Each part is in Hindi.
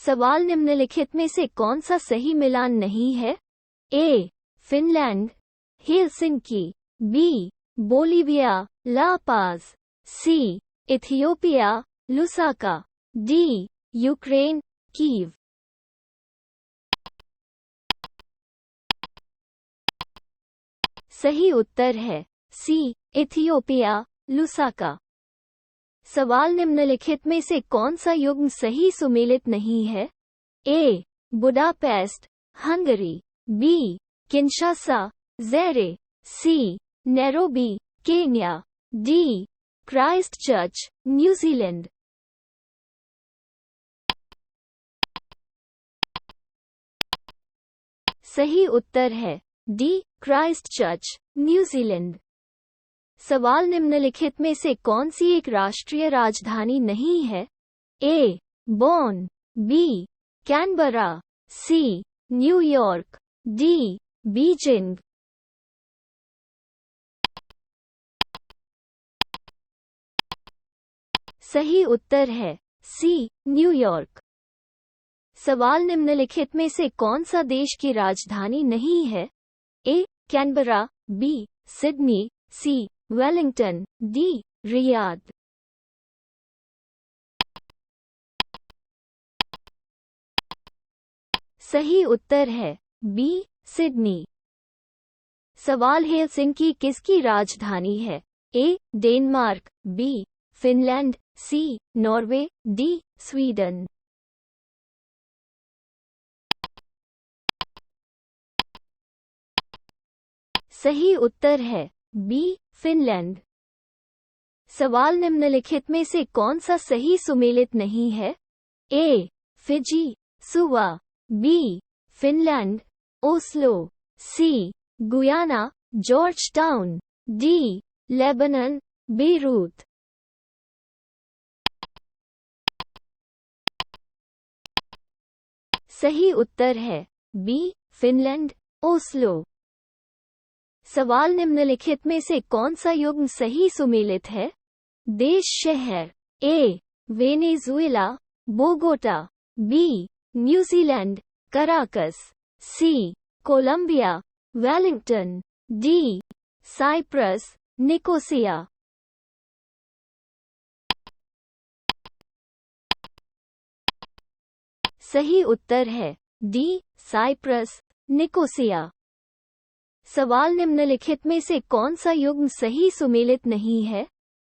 सवाल निम्नलिखित में से कौन सा सही मिलान नहीं है? A. Finland, Helsinki. B. Bolivia, La Paz. C. Ethiopia, Lusaka. D. Ukraine, Kyiv. सही उत्तर है सी. Ethiopia, Lusaka. सवाल निम्नलिखित में से कौन सा युग्म सही सुमेलित नहीं है? A. Budapest, Hungary. B. Kinshasa, Zaire. C. Nairobi, Kenya. D. Christchurch, New Zealand. सही उत्तर है डी. Christchurch, New Zealand. सवाल निम्नलिखित में से कौन सी एक राष्ट्रीय राजधानी नहीं है? ए. बोन। बी. कैनबरा। सी. न्यूयॉर्क। डी. बीजिंग। सही उत्तर है सी. न्यूयॉर्क। सवाल निम्नलिखित में से कौन सा देश की राजधानी नहीं है? ए. कैनबरा। बी. सिडनी। सी. वेलिंगटन। डी. रियाद। सही उत्तर है बी. सिडनी। सवाल हेलसिंकी किसकी राजधानी है? ए. डेनमार्क। बी. फिनलैंड। सी. नॉर्वे। डी. स्वीडन। सही उत्तर है बी. फिनलैंड। सवाल निम्नलिखित में से कौन सा सही सुमेलित नहीं है? A. Fiji, Suva. B. Finland, Oslo. C. Guyana, Georgetown. D. Lebanon, Beirut. सही उत्तर है बी. Finland, Oslo. सवाल निम्नलिखित में से कौन सा युग्म सही सुमेलित है? देश शहर। A. Venezuela, Bogota. B. New Zealand, Caracas. C. Colombia, Wellington. D. Cyprus, Nicosia. सही उत्तर है डी. Cyprus, Nicosia. सवाल निम्नलिखित में से कौन सा युग्म सही सुमेलित नहीं है?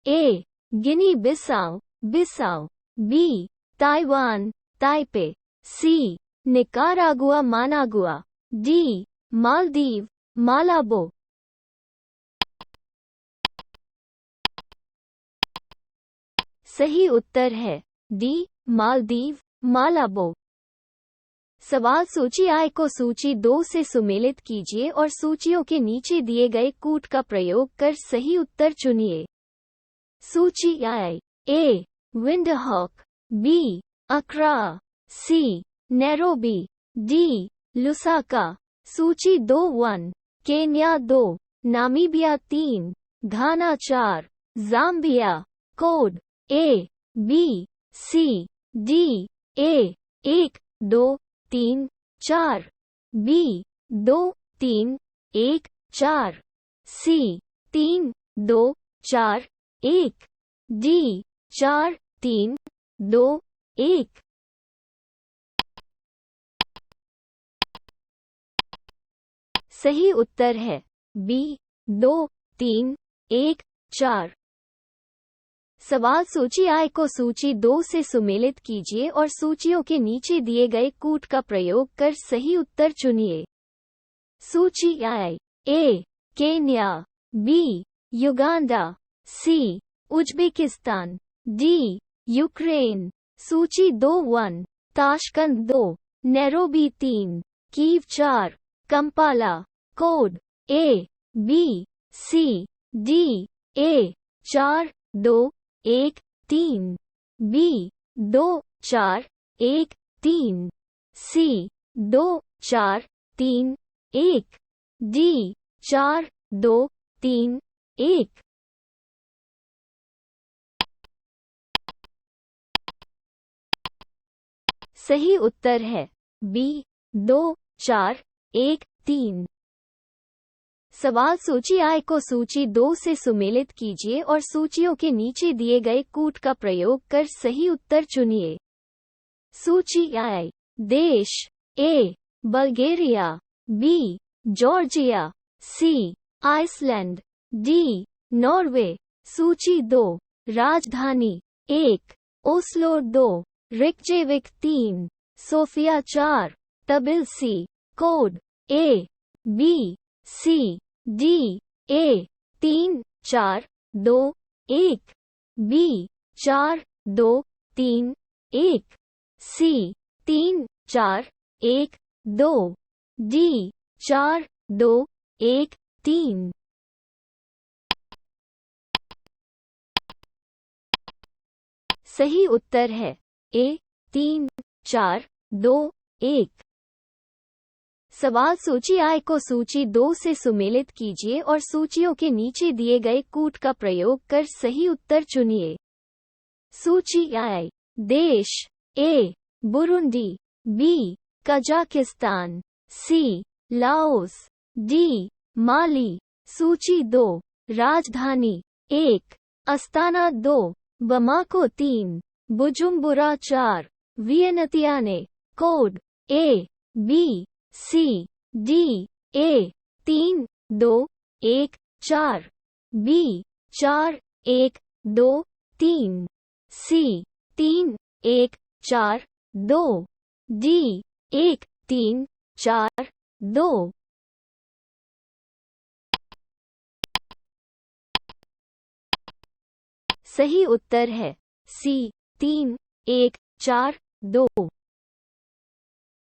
A. Guinea Bissau, Bissau. B. Taiwan, Taipei. C. Nicaragua, Managua. D. Maldives, Malabo. सही उत्तर है डी. मालदीव, मालाबो। सवाल सूची आय को सूची 2 से सुमेलित कीजिए और सूचियों के नीचे दिए गए कूट का प्रयोग कर सही उत्तर चुनिए। सूची I. A. Windhoek. B. अक्रा। C. Nairobi. D. Lusaka. सूची 2 1, Kenya 2, Namibia 3, Ghana 4, Zambia. Code A. B. C. D. A. 1 2 3 4। B. 2 3 1 4। C. 3 2 4 1। D. 4 3 2 1। सही उत्तर है बी. 2 3 1 4। सवाल सूची आय को सूची 2 से सुमेलित कीजिए और सूचियों के नीचे दिए गए कूट का प्रयोग कर सही उत्तर चुनिए। सूची I. A. Kenya. B. Uganda. C. Uzbekistan. D. Ukraine. सूची 2 1, Tashkent 2, Nairobi 3, Kyiv 4, Kampala. Code A. B. C. D. A. 4 2 1 3। B. 2 4 1 3। C. 2 4 3 1। D. 4 2 3 1। सही उत्तर है बी 2, 4, 1, 3। सवाल सूची I को सूची 2 से सुमेलित कीजिए और सूचियों के नीचे दिए गए कूट का प्रयोग कर सही उत्तर चुनिए। सूची I। देश A Bulgaria, B Georgia, C Iceland, D Norway. सूची 2। राजधानी 1 Oslo, 2 Reykjavik, 3 Sofia, 4 Tbilisi. Code A B C D A 3 4 2 1 B 4 2 3 1 C 3 4 1 2 D 4 2 1 3। सही उत्तर है A 3 4 2 1। सवाल सूची I को सूची 2 से सुमेलित कीजिए और सूचियों के नीचे दिए गए कूट का प्रयोग कर सही उत्तर चुनिए। सूची I। देश A Burundi, B Kazakhstan, C Laos, D माली। सूची 2। राजधानी 1 Astana, 2 Bamako, 3 बुजुम्बुरा, 4 वियनतियाने। Code A B C D A 3 2 1 4 B 4 1 2 3 C 3 1 4 2 D 1 3 4 2। सही उत्तर है C 3 1 4 2।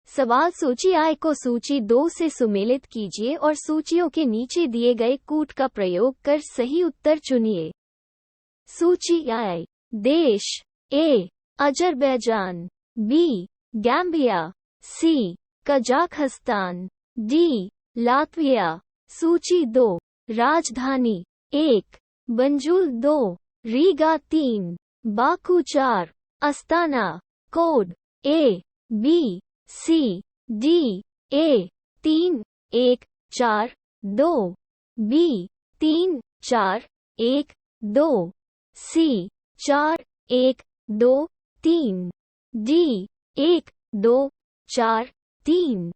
सवाल सूची I को सूची 2 से सुमेलित कीजिए और सूचियों के नीचे दिए गए कूट का प्रयोग कर सही उत्तर चुनिए। सूची I। देश A Azerbaijan, B Gambia, C Kazakhstan, D Latvia. सूची 2। राजधानी 1 Banjul, 2 Riga, 3 Baku, 4 Astana. Code A B C D A 3 1 4 2 B 3 4 1 2 C 4 1 2 3 D 1 2 4 3।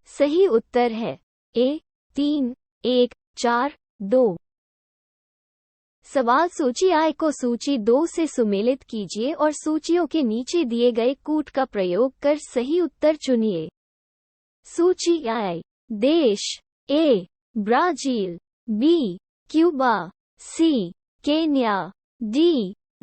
सही उत्तर है A 3 1 4 2। सवाल सूची I को सूची 2 से सुमेलित कीजिए और सूचियों के नीचे दिए गए कूट का प्रयोग कर सही उत्तर चुनिए। सूची I। देश A Brazil, B Cuba, C Kenya, D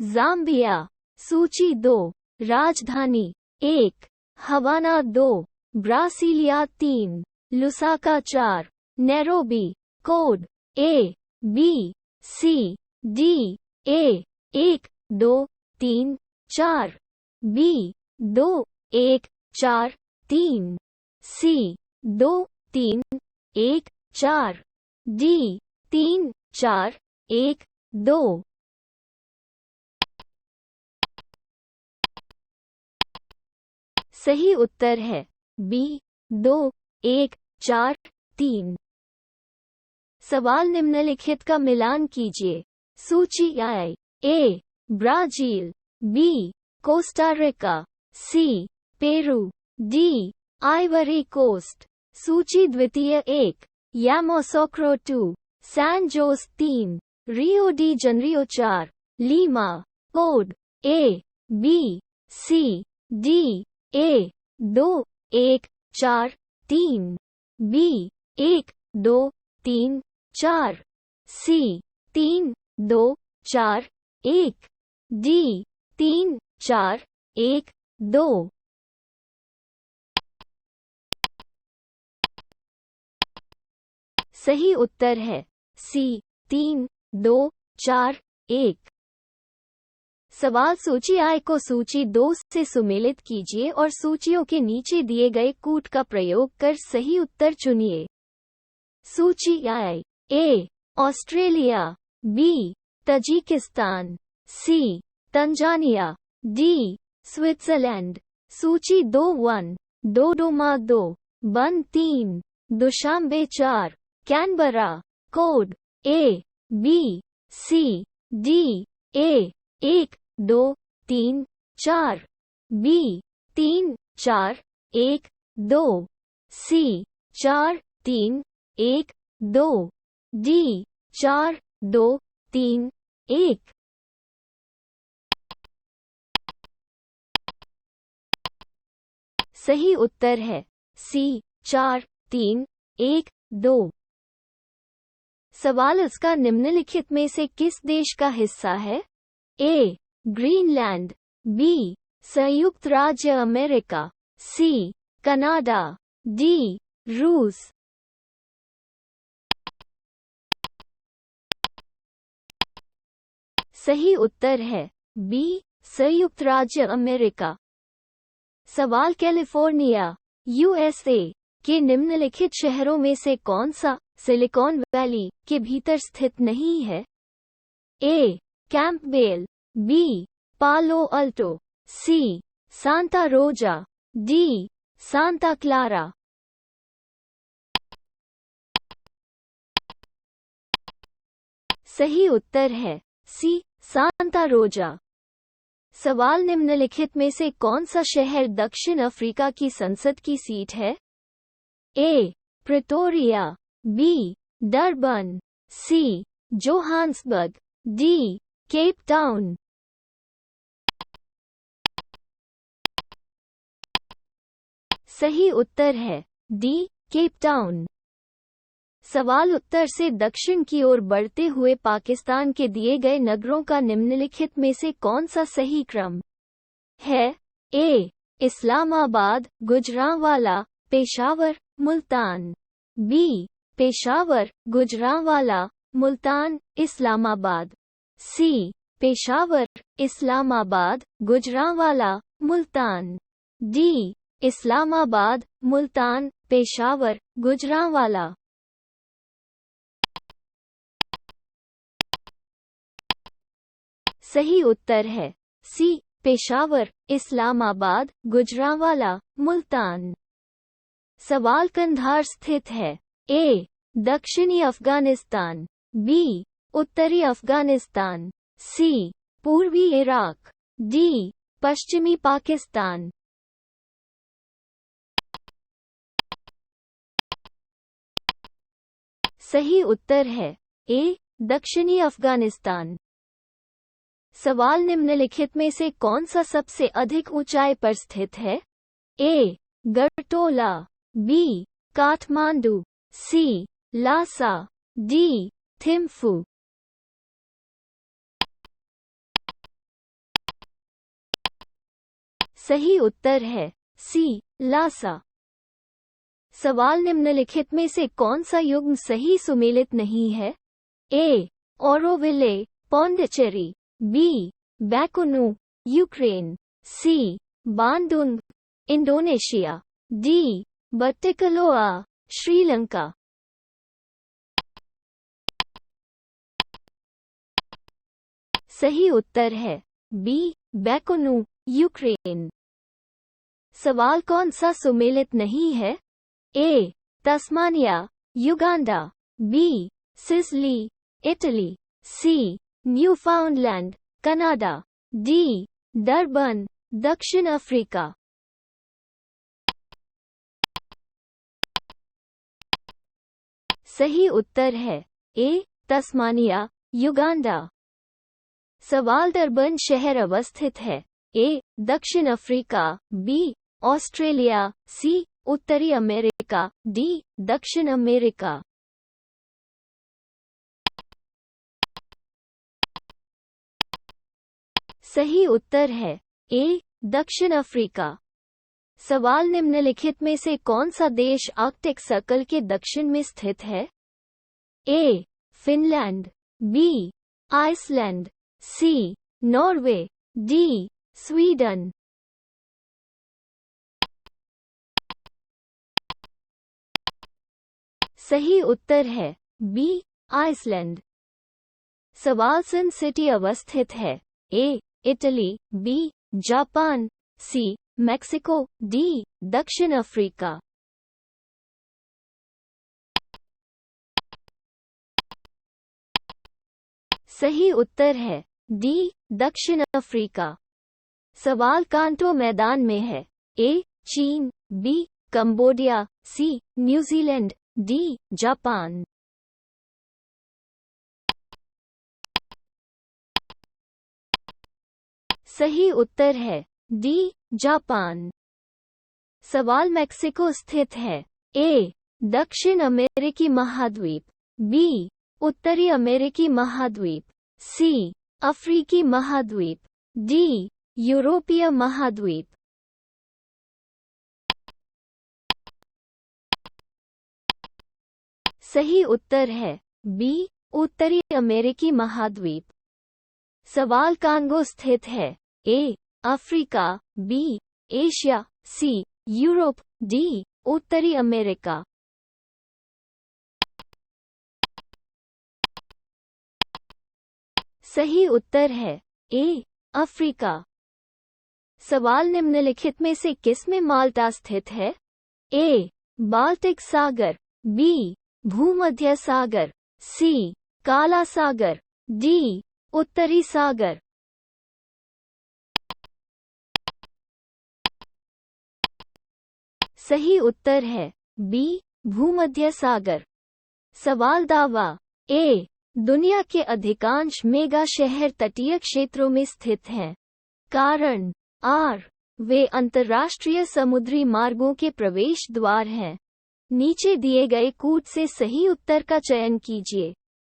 Zambia. सूची 2। राजधानी 1 हवाना, 2 Brasilia, 3 Lusaka, 4 Nairobi. Code A B C D A 1 2 3 4 B 2 1 4 3 C 2 3 1 4 D 3 4 1 2। सही उत्तर है B 2 1 4 3। सवाल निम्नलिखित का मिलान कीजिए। सूची I। A Brazil, B Costa Rica, C Peru, D Ivory Coast. सूची द्वितीय 1 Yamoussoukro, 2 San Jose, 3 Rio de Janeiro, 4 Lima. Code A B C D A 2 1 4 3 B 1 2 3 4 C 3 2 4 1 D 3 4 1 2। सही उत्तर है C 3 2 4 1। सवाल सूची I को सूची 2 से सुमेलित कीजिए और सूचियों के नीचे दिए गए कूट का प्रयोग कर सही उत्तर चुनिए। सूची I। A Australia, B Tajikistan, C Tanzania, D Switzerland. सूची 2-1, Dodoma 2, Bern 3, Dushanbe 4, Canberra. Code A B C D A 1 2 3 4, B 3 4 1 2, C 4 3 1 2, D 4 2 3 1। सही उत्तर है सी 4 3 1 2। सवाल इसका निम्नलिखित में से किस देश का हिस्सा है? ए ग्रीनलैंड, बी संयुक्त राज्य अमेरिका, सी कनाडा, डी रूस। सही उत्तर है बी संयुक्त राज्य अमेरिका। सवाल कैलिफोर्निया, यूएसए के निम्नलिखित शहरों में से कौन सा सिलिकॉन वैली के भीतर स्थित नहीं है? ए कैंपबेल, बी पालो अल्टो, सी सांता रोजा, डी सांता क्लारा। सही उत्तर है सी सांता रोजा। सवाल निम्नलिखित में से कौन सा शहर दक्षिण अफ्रीका की संसद की सीट है? ए प्रिटोरिया, बी डरबन, सी जोहान्सबर्ग, डी केप टाउन। सही उत्तर है डी केप टाउन। सवाल उत्तर से दक्षिण की ओर बढ़ते हुए पाकिस्तान के दिए गए नगरों का निम्नलिखित में से कौन सा सही क्रम है? ए इस्लामाबाद, गुजरांवाला, पेशावर, मुल्तान, बी पेशावर, गुजरांवाला, मुल्तान, इस्लामाबाद, सी पेशावर, इस्लामाबाद, गुजरांवाला, मुल्तान, डी इस्लामाबाद, मुल्तान, पेशावर, गुजरांवाला। सही उत्तर है सी पेशावर, इस्लामाबाद, गुजरांवाला, मुल्तान। सवाल कंधार स्थित है? ए दक्षिणी अफगानिस्तान, बी उत्तरी अफगानिस्तान, सी पूर्वी इराक, डी पश्चिमी पाकिस्तान। सही उत्तर है ए दक्षिणी अफगानिस्तान। सवाल निम्नलिखित में से कौन सा सबसे अधिक ऊंचाई पर स्थित है? ए गरटोला, बी काठमांडू, सी लासा, डी थिम्फू। सही उत्तर है सी लासा। सवाल निम्नलिखित में से कौन सा युग्म सही सुमेलित नहीं है? ए ओरोविले, पौंडीचेरी, बी बैकुनु, यूक्रेन, सी बांडुंग, इंडोनेशिया, डी बट्टिकलोआ, श्रीलंका। सही उत्तर है बी बैकुनु, यूक्रेन। सवाल कौन सा सुमेलित नहीं है? A Tasmania, Uganda, B Sicily, Italy, C Newfoundland, Canada, D Durban, दक्षिण अफ्रीका। सही उत्तर है ए तस्मानिया, युगांडा। सवाल डरबन शहर अवस्थित है? ए दक्षिण अफ्रीका, बी ऑस्ट्रेलिया, सी उत्तरी अमेरिका, डी दक्षिण अमेरिका। सही उत्तर है ए दक्षिण अफ्रीका। सवाल निम्नलिखित में से कौन सा देश आर्कटिक सर्कल के दक्षिण में स्थित है? A Finland, B Iceland, C Norway, D Sweden. सही उत्तर है बी आइसलैंड। सवाल सन सिटी अवस्थित है? A. Italy, B. Japan, C. Mexico, D. दक्षिण अफ्रीका। सही उत्तर है डी. दक्षिण अफ्रीका। सवाल कांटो मैदान में है? ए. चीन, B. Cambodia, C. New Zealand, D. Japan. सही उत्तर है डी. जापान। सवाल मैक्सिको स्थित है? ए. दक्षिण अमेरिकी महाद्वीप, बी. उत्तरी अमेरिकी महाद्वीप, सी. अफ्रीकी महाद्वीप, डी. यूरोपीय महाद्वीप। सही उत्तर है बी. उत्तरी अमेरिकी महाद्वीप। सवाल कांगो स्थित है? A. Africa, B. Asia, C. Europe, D. उत्तरी अमेरिका। सही उत्तर है ए. अफ्रीका। सवाल निम्नलिखित में से किस में माल्टा स्थित है? ए. बाल्टिक सागर, बी. भूमध्य सागर, सी. काला सागर, डी. उत्तरी सागर। सही उत्तर है बी. भूमध्य सागर। सवाल दावा। ए. दुनिया के अधिकांश मेगा शहर तटीय क्षेत्रों में स्थित हैं। कारण आर. वे अंतर्राष्ट्रीय समुद्री मार्गों के प्रवेश द्वार हैं। नीचे दिए गए कोड से सही उत्तर का चयन कीजिए।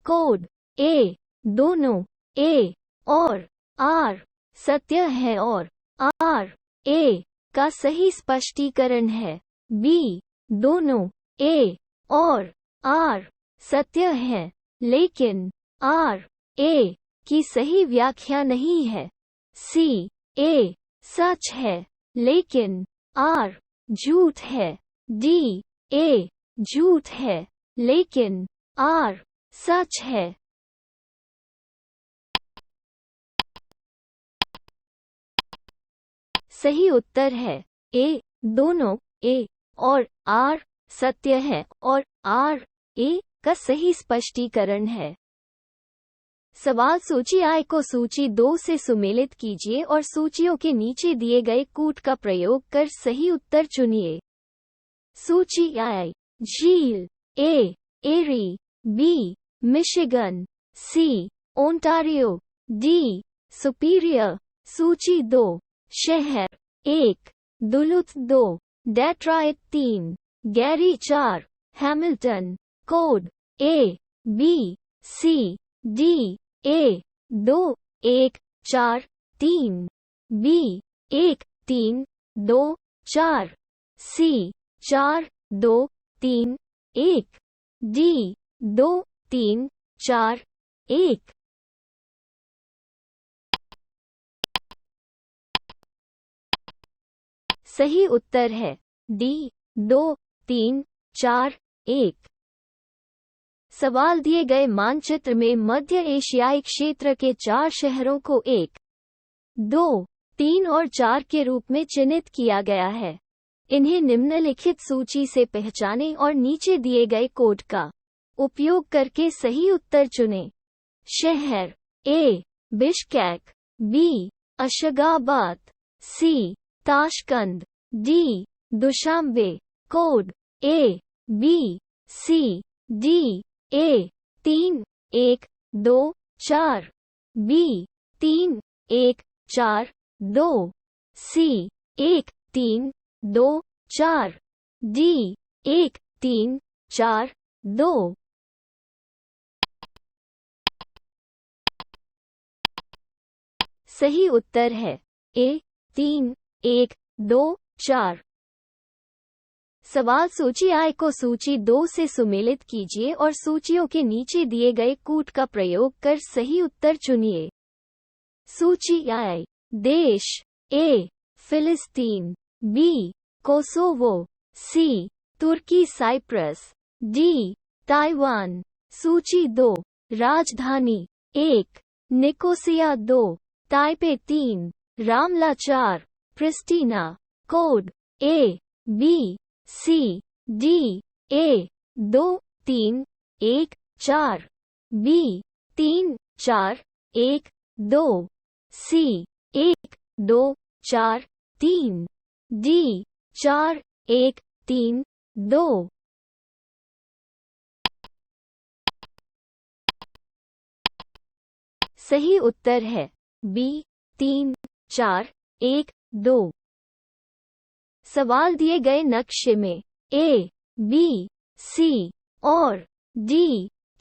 कोड ए. दोनों ए और आर सत्य है और आर ए का सही स्पष्टीकरण है। बी. दोनों ए और आर सत्य है लेकिन आर ए की सही व्याख्या नहीं है। सी. ए सच है लेकिन आर झूठ है। डी. ए झूठ है लेकिन आर सच है। सही उत्तर है ए. दोनों ए और आर सत्य है और आर ए का सही स्पष्टीकरण है। सवाल सूची आई को सूची 2 से सुमेलित कीजिए और सूचियों के नीचे दिए गए कूट का प्रयोग कर सही उत्तर चुनिए। सूची आई. झील, A. Erie, B. Michigan, C. Ontario, D. Superior. सूची 2. शहर 1. Duluth 2. Detroit 3. Gary 4. Hamilton. Code A. B. C. D. A. 2 1 4 3. B. 1 3 2 4. C. 4 2 3 1. D. 2 3 4 1। सही उत्तर है डी. 2 3 4 1। सवाल दिए गए मानचित्र में मध्य एशियाई क्षेत्र के 4 शहरों को 1 2 3 और 4 के रूप में चिन्हित किया गया है। इन्हें निम्नलिखित सूची से पहचानें और नीचे दिए गए कोड का उपयोग करके सही उत्तर चुनें। शहर A. Bishkek, B. Ashgabat, C. Tashkent, D. Dushanbe. Code A. B. C. D. A. 3 1 2 4, B. 3 1 4 2, C. 1 3 2 4, D. 1 3 4 2। सही उत्तर है ए. 3 1 2 4। सवाल सूची आई को सूची 2 से सुमेलित कीजिए और सूचियों के नीचे दिए गए कूट का प्रयोग कर सही उत्तर चुनिए। सूची आई. देश ए. फिलिस्तीन, बी. कोसोवो, सी. तुर्की साइप्रस, डी. ताइवान। सूची 2. राजधानी 1, निकोसिया 2, ताइपे 3, रामला 4, प्रिस्टीना। Code A B C D A 2 3 1 4 B 3 4 1 2 C 1 2 4 3 D 4 1 3 2। सही उत्तर है B 3 4 1 2। सवाल दिए गए नक्शे में A, B, C और D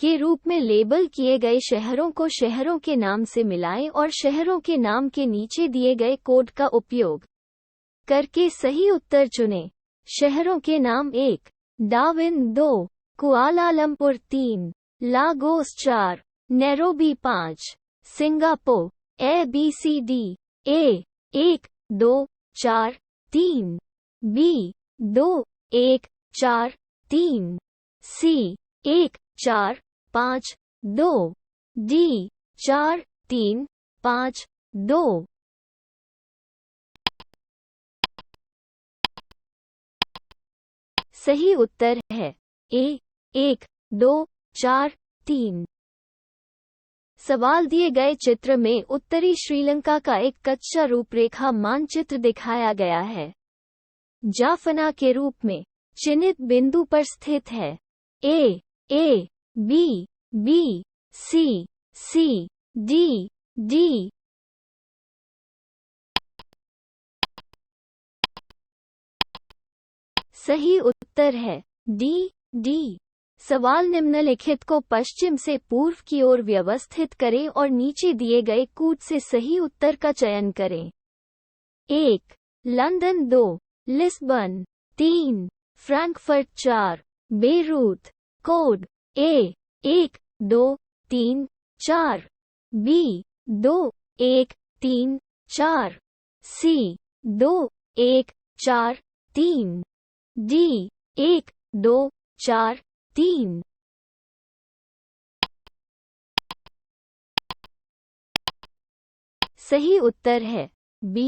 के रूप में लेबल किए गए शहरों को शहरों के नाम से मिलाएं और शहरों के नाम के नीचे दिए गए कोड का उपयोग करके सही उत्तर चुनें। शहरों के नाम 1, Darwin 2, Kuala Lumpur 3, Lagos 4, Nairobi 5, Singapore. ABCD A 1 2 4 3 B 2 1 4 3 C 1 4 5 2 D 4 3 5 2। सही उत्तर है A 1 2 4 3। सवाल दिए गए चित्र में उत्तरी श्रीलंका का एक कच्चा रूपरेखा मानचित्र दिखाया गया है। जाफना के रूप में चिन्हित बिंदु पर स्थित है। A B B C C D D। सही उत्तर है D D। सवाल निम्नलिखित को पश्चिम से पूर्व की ओर व्यवस्थित करें और नीचे दिए गए कूट से सही उत्तर का चयन करें। 1, London 2, Lisbon 3, Frankfurt 4, Beirut. Code A 1 2 3 4 B 2 1 3 4 C 2 1 4 3 D 1 2 4 3। सही उत्तर है B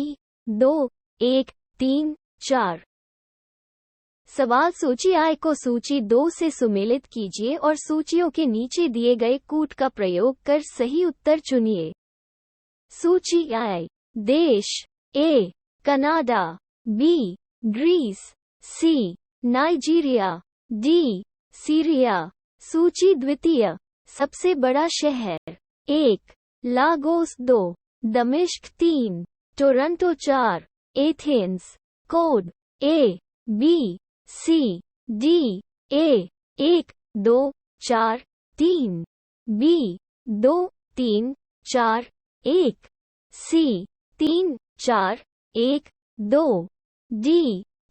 2 1 3 4। सवाल सूची I को सूची 2 से सुमेलित कीजिए और सूचियों के नीचे दिए गए कूट का प्रयोग कर सही उत्तर चुनिए। सूची I देश A Canada B Greece C Nigeria D Syria. सूची द्वितीय सबसे बड़ा शहर 1 लागोस 2 दमिश्क 3 Toronto 4 Athens. Code A B C D A 1 2 4 3 B 2 3 4 1 C 3 4 1 2 D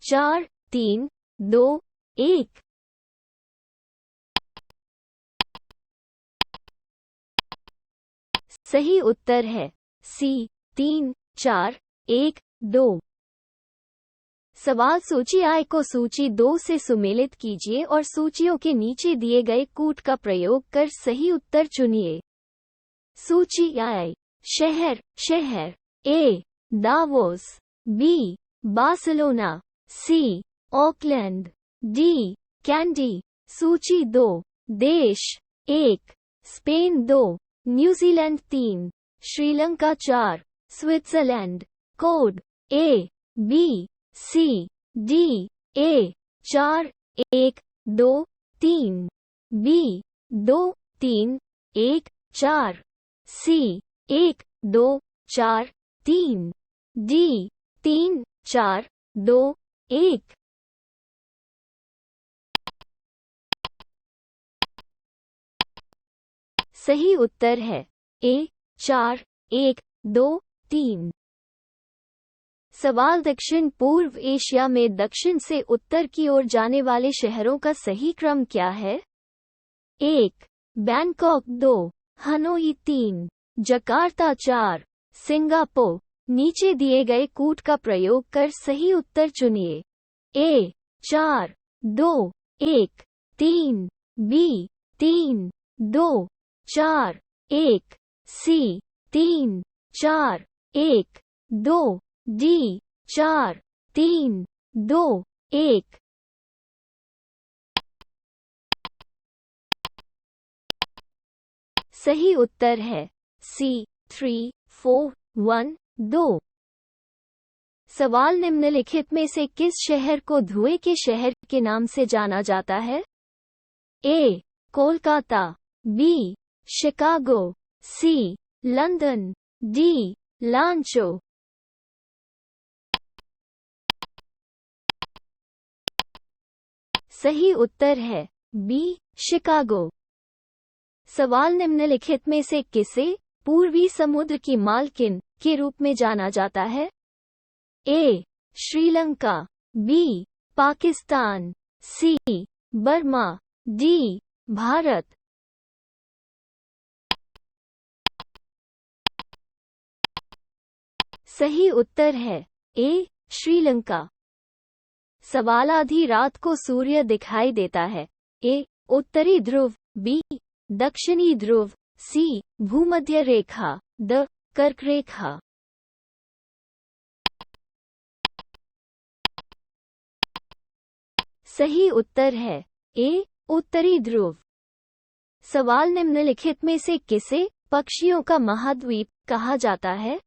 4 3 2 1। सही उत्तर है C 3 4 1 2। सवाल सूची I को सूची 2 से सुमेलित कीजिए और सूचियों के नीचे दिए गए कूट का प्रयोग कर सही उत्तर चुनिए। सूची I शहर A Davos B Barcelona C Auckland D candy. सूची 2 देश 1 Spain 2 New Zealand 3 Sri Lanka 4 Switzerland. Code A B C D A 4 1 2 3 B 2 3 1 4 C 1 2 4 3 D 3 4 2 1। सही उत्तर है A 4 1 2 3। सवाल दक्षिण पूर्व एशिया में दक्षिण से उत्तर की ओर जाने वाले शहरों का सही क्रम क्या है? 1 बैंकॉक 2 हनोई 3 जकार्ता 4 सिंगापुर। नीचे दिए गए कूट का प्रयोग कर सही उत्तर चुनिए। A 4 2 1 3 B 3 2 4 1 C 3 4 1 2 D 4 3 2 1। सही उत्तर है सी 3 4 1 2। सवाल निम्नलिखित में से किस शहर को धुएं के शहर के नाम से जाना जाता है? ए कोलकाता, बी शिकागो, सी लंदन, डी लांचो। सही उत्तर है बी शिकागो। सवाल निम्नलिखित में से किसे पूर्वी समुद्र की मालकिन के रूप में जाना जाता है? ए श्रीलंका, बी पाकिस्तान, सी बर्मा, डी भारत। सही उत्तर है ए श्रीलंका। सवाल आधी रात को सूर्य दिखाई देता है। ए उत्तरी ध्रुव, बी दक्षिणी ध्रुव, सी भूमध्य रेखा, द कर्क रेखा। सही उत्तर है ए उत्तरी ध्रुव। सवाल निम्नलिखित में से किसे पक्षियों का महाद्वीप कहा जाता है?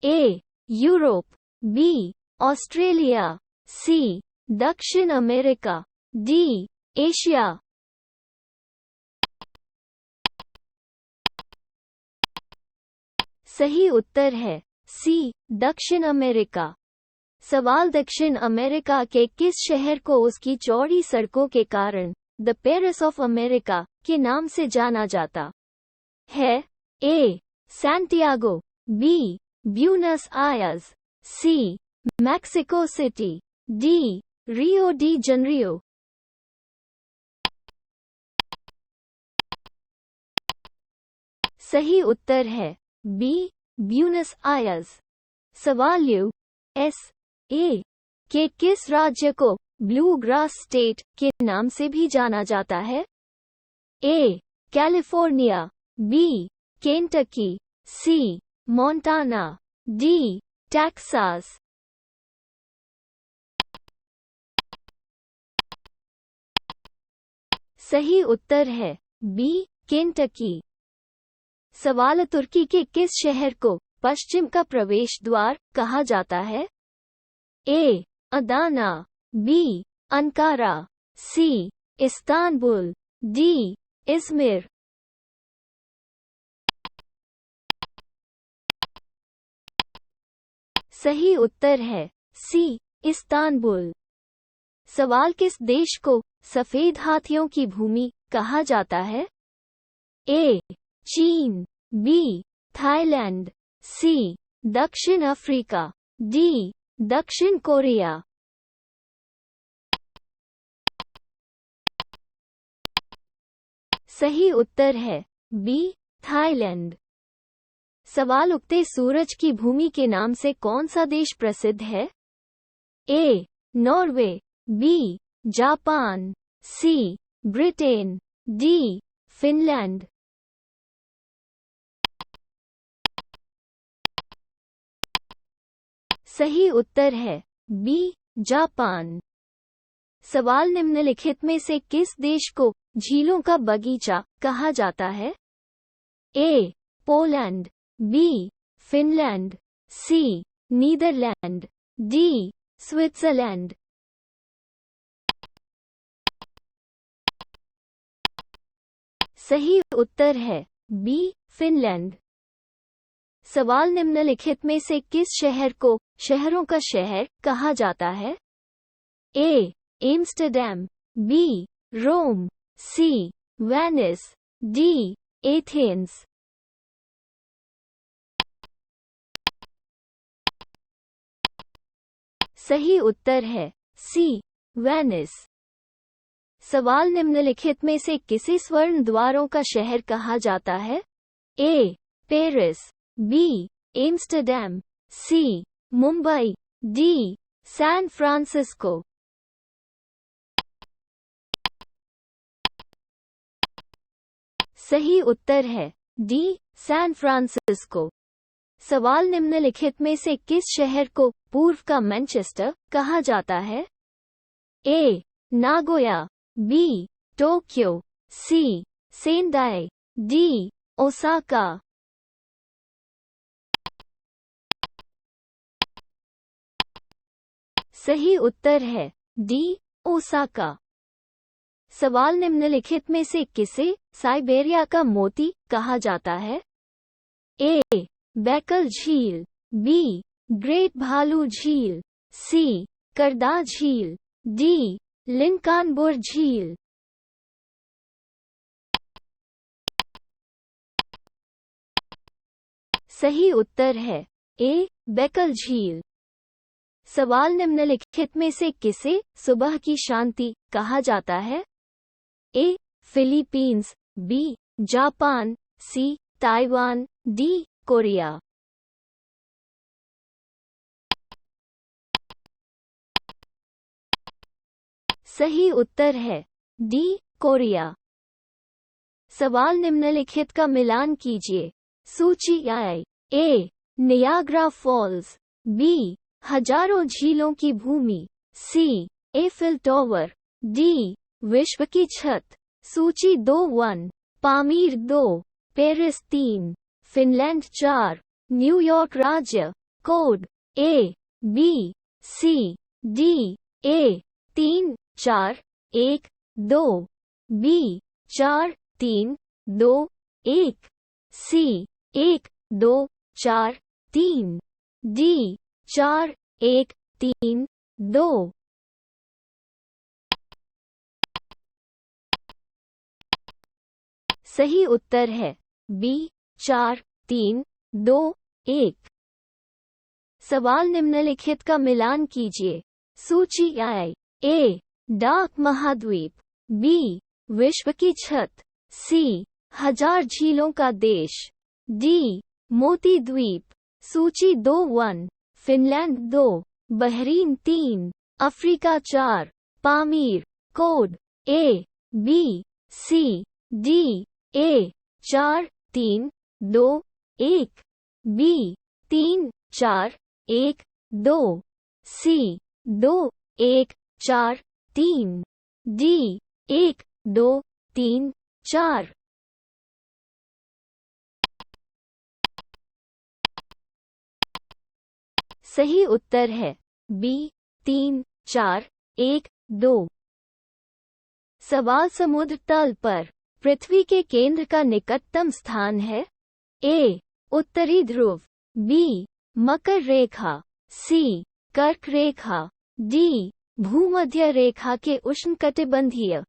ए यूरोप, बी ऑस्ट्रेलिया, सी दक्षिण अमेरिका, डी एशिया। सही उत्तर है सी दक्षिण अमेरिका। सवाल दक्षिण अमेरिका के किस शहर को उसकी चौड़ी सड़कों के कारण द पेरिस ऑफ अमेरिका के नाम से जाना जाता है? A Santiago, B Buenos Aires, C Mexico City, D Rio de Janeiro. सही उत्तर है बी ब्यूनस आयर्स। सवाल यूएस ए के किस राज्य को ब्लू ग्रास स्टेट के नाम से भी जाना जाता है? ए कैलिफोर्निया, बी केंटकी, सी मोंटाना, डी टेक्सास। सही उत्तर है बी केंटकी। सवाल तुर्की के किस शहर को पश्चिम का प्रवेश द्वार कहा जाता है? ए अदाना, बी अंकारा, सी इस्तांबुल, डी इज़मिर। सही उत्तर है सी इस्तांबुल। सवाल किस देश को सफेद हाथियों की भूमि कहा जाता है? ए चीन, बी थाईलैंड, सी दक्षिण अफ्रीका, डी दक्षिण कोरिया। सही उत्तर है बी थाईलैंड। सवाल उगते सूरज की भूमि के नाम से कौन सा देश प्रसिद्ध है? A Norway, B Japan, C Britain, D Finland. सही उत्तर है बी जापान। सवाल निम्नलिखित में से किस देश को झीलों का बगीचा कहा जाता है? A Poland, B Finland, C Netherlands, D Switzerland. सही उत्तर है बी फिनलैंड। सवाल निम्नलिखित में से किस शहर को शहरों का शहर कहा जाता है? ए एम्स्टर्डम, बी रोम, सी वेनिस, डी एथेंस। सही उत्तर है सी वेनिस। सवाल निम्नलिखित में से किसे स्वर्ण द्वारों का शहर कहा जाता है? ए पेरिस, बी एम्स्टर्डम, सी मुंबई, डी सैन फ्रांसिस्को। सही उत्तर है डी सैन फ्रांसिस्को। सवाल निम्नलिखित में से किस शहर को पूर्व का मैनचेस्टर कहा जाता है? ए नागोया, बी टोक्यो, सी सेंडाई, डी ओसाका। सही उत्तर है डी ओसाका। सवाल निम्नलिखित में से किसे साइबेरिया का मोती कहा जाता है? ए बैकल झील, बी ग्रेट भालू झील, सी करदा झील, डी लिंकानबोर झील। सही उत्तर है ए बैकल झील। सवाल निम्नलिखित में से किसे सुबह की शांति कहा जाता है? ए फिलीपींस, बी जापान, सी ताइवान, डी कोरिया। सही उत्तर है डी कोरिया। सवाल निम्नलिखित का मिलान कीजिए। सूची I. A Niagara Falls, B हजारों झीलों की भूमि, सी एफिल टॉवर, डी विश्व की छत। सूची 2 पामीर 2, पेरिस 3, फिनलैंड 4, न्यूयॉर्क York. Code A B C D A 3 4 1 2, B 4 3 2 1, C 1 2 4 3, D 4 1 3 2। सही उत्तर है बी 4 3 2 1। सवाल निम्नलिखित का मिलान कीजिए। सूची आई। ए डार्क महाद्वीप, बी विश्व की छत, सी हजार झीलों का देश, डी मोती द्वीप। सूची 2 Finland 2, Bahrain 3, Africa 4, Pamir. Code A B C D A 4 3 2 1, B 3 4 1 2, C 2 1 4 3, D 1 2 3 4। सही उत्तर है बी 3 4 1 2। सवाल समुद्र तल पर पृथ्वी के केंद्र का निकटतम स्थान है? ए उत्तरी ध्रुव, बी मकर रेखा, सी कर्क रेखा, डी भूमध्य रेखा के उष्णकटिबंधीय।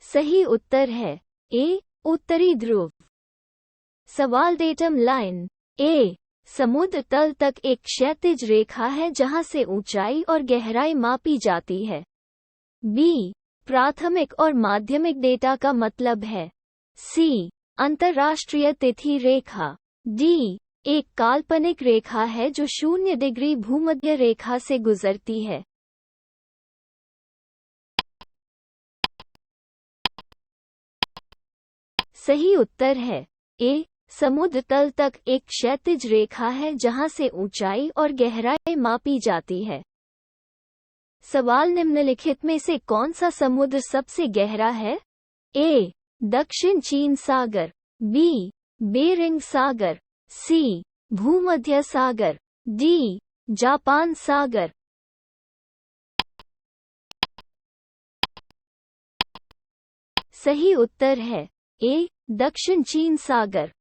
सही उत्तर है ए उत्तरी ध्रुव। सवाल डेटम लाइन। ए समुद्र तल तक एक क्षैतिज रेखा है जहां से ऊंचाई और गहराई मापी जाती है। बी प्राथमिक और माध्यमिक डेटा का मतलब है। सी अंतर्राष्ट्रीय तिथि रेखा। डी एक काल्पनिक रेखा है जो 0 डिग्री भूमध्य रेखा से गुजरती है। सही उत्तर है ए समुद्र तल तक एक क्षैतिज रेखा है जहां से ऊंचाई और गहराई मापी जाती है। सवाल निम्नलिखित में से कौन सा समुद्र सबसे गहरा है? ए दक्षिण चीन सागर, बी बेरिंग सागर, सी भूमध्य सागर, डी जापान सागर। सही उत्तर है ए दक्षिण चीन सागर।